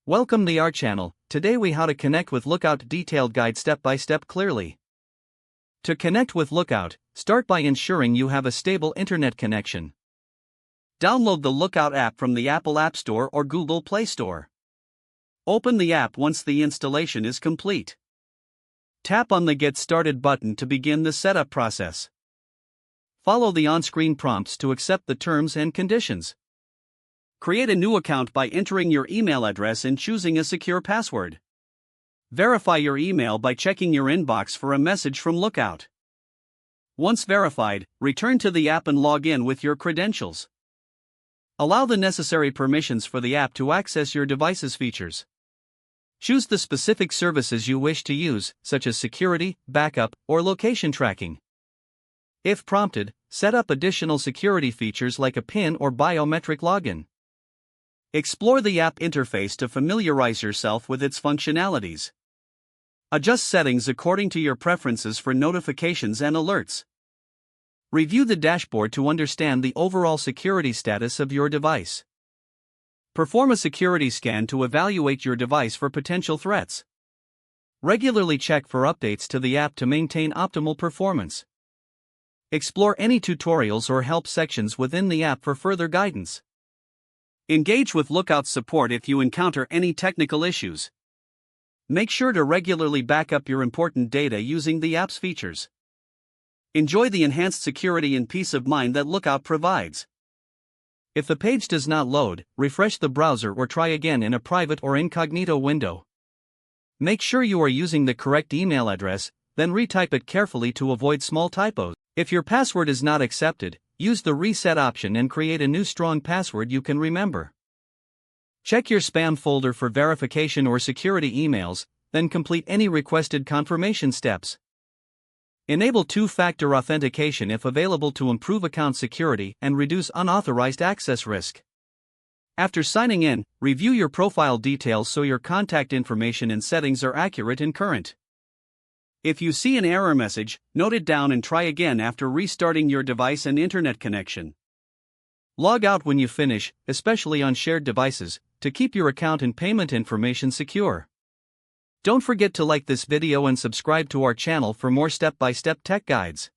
Welcome to our channel. Today we how to connect with Lookout detailed guide step by step clearly. To connect with Lookout, start by ensuring you have a stable internet connection. Download the Lookout app from the Apple App Store or Google Play Store. Open the app once the installation is complete. Tap on the Get Started button to begin the setup process. Follow the on-screen prompts to accept the terms and conditions. Create a new account by entering your email address and choosing a secure password. Verify your email by checking your inbox for a message from Lookout. Once verified, return to the app and log in with your credentials. Allow the necessary permissions for the app to access your device's features. Choose the specific services you wish to use, such as security, backup, or location tracking. If prompted, set up additional security features like a PIN or biometric login. Explore the app interface to familiarize yourself with its functionalities. Adjust settings according to your preferences for notifications and alerts. Review the dashboard to understand the overall security status of your device. Perform a security scan to evaluate your device for potential threats. Regularly check for updates to the app to maintain optimal performance. Explore any tutorials or help sections within the app for further guidance. Engage with Lookout support if you encounter any technical issues. Make sure to regularly back up your important data using the app's features. Enjoy the enhanced security and peace of mind that Lookout provides. If the page does not load, refresh the browser or try again in a private or incognito window. Make sure you are using the correct email address, then retype it carefully to avoid small typos. If your password is not accepted, use the reset option and create a new strong password you can remember. Check your spam folder for verification or security emails, then complete any requested confirmation steps. Enable two-factor authentication if available to improve account security and reduce unauthorized access risk. After signing in, review your profile details so your contact information and settings are accurate and current. If you see an error message, note it down and try again after restarting your device and internet connection. Log out when you finish, especially on shared devices, to keep your account and payment information secure. Don't forget to like this video and subscribe to our channel for more step-by-step tech guides.